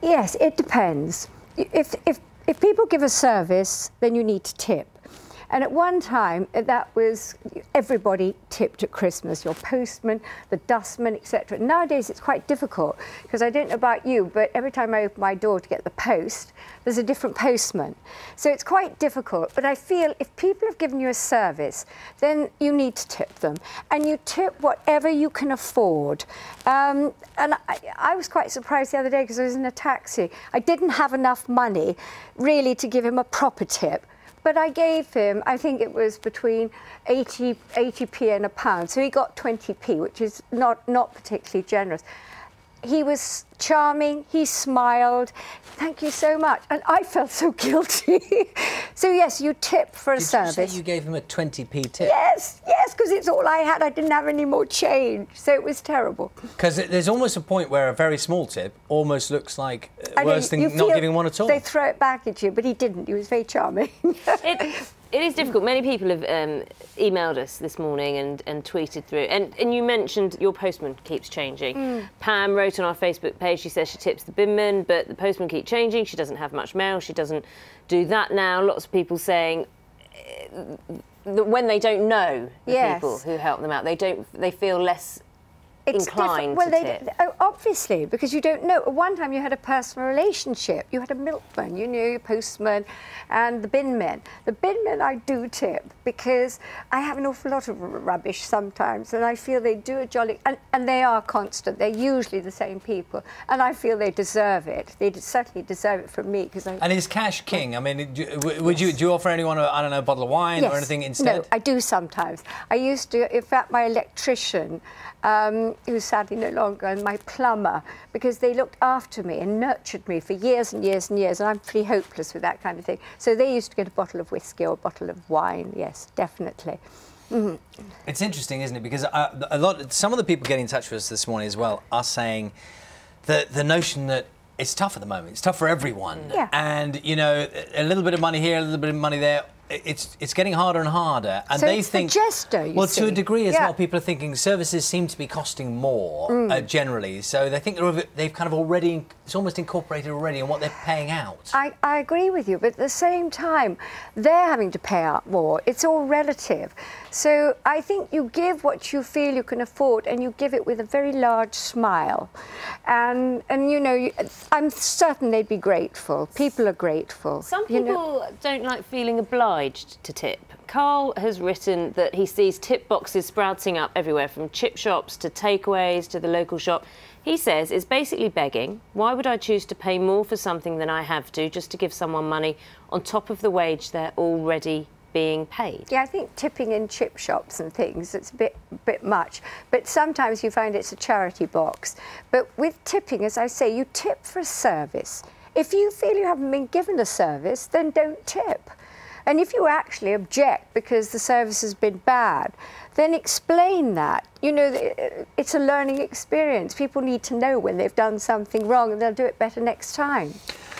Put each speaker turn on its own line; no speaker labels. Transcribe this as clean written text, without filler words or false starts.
Yes, it depends. If people give a service, then you need to tip. And at one time, that was everybody tipped at Christmas, your postman, the dustman, etc. Nowadays, it's quite difficult, because I don't know about you, but every time I open my door to get the post, there's a different postman. So it's quite difficult, but I feel if people have given you a service, then you need to tip them. And you tip whatever you can afford. And I was quite surprised the other day, because I was in a taxi. I didn't have enough money, really, to give him a proper tip. But I gave him, I think it was between 80p and £1, so he got 20p, which is not particularly generous. He was charming, he smiled, thank you so much, and I felt so guilty. So yes, you tip for a service.
Did you say you gave him a 20p tip?
Yes, because it's all I had, I didn't have any more change, so it was terrible. Because
there's almost a point where a very small tip almost looks like worse than not giving one at all.
They throw it back at you, but he didn't, he was very charming.
It is difficult. Many people have emailed us this morning and tweeted through. And you mentioned your postman keeps changing. Pam wrote on our Facebook page, she says she tips the binmen, but the postman keeps changing. She doesn't have much mail. She doesn't do that now. Lots of people saying that when they don't know the people who help them out, they feel less inclined to tip.
Obviously, because you don't know. At one time you had a personal relationship. You had a milkman, you knew your postman and the binmen. The binmen I do tip because I have an awful lot of rubbish sometimes, and I feel they do a jolly... And they are constant. They're usually the same people, and I feel they deserve it. They certainly deserve it from me.
And is cash king? I mean, do you offer anyone, I don't know, a bottle of wine or anything instead?
No, I do sometimes. I used to, in fact, my electrician, who's sadly no longer, and my plumber, because they looked after me and nurtured me for years and years and years, and I'm pretty hopeless with that kind of thing. So they used to get a bottle of whiskey or a bottle of wine, yes, definitely.
It's interesting, isn't it? Because some of the people getting in touch with us this morning as well are saying that the notion that it's tough at the moment, it's tough for everyone.
Yeah.
And, you know, a little bit of money here, a little bit of money there, it's getting harder and harder, and
so
they
it's
think,
the jester, you see.
To a degree as well, people are thinking services seem to be costing more generally, so they think they've kind of already, it's almost incorporated already in what they're paying out.
I agree with you, but at the same time, they're having to pay out more. It's all relative. So I think you give what you feel you can afford, and you give it with a very large smile. And you know, I'm certain they'd be grateful. People are grateful.
Some people don't like feeling obliged to tip. Carl has written that he sees tip boxes sprouting up everywhere, from chip shops to takeaways to the local shop. He says it's basically begging. Why would I choose to pay more for something than I have to, just to give someone money on top of the wage they're already being paid?
Yeah, I think tipping in chip shops and things, it's a bit much. But sometimes you find it's a charity box. But with tipping, as I say, you tip for a service. If you feel you haven't been given a service, then don't tip. And if you actually object because the service has been bad, then explain that. You know, it's a learning experience. People need to know when they've done something wrong, and they'll do it better next time.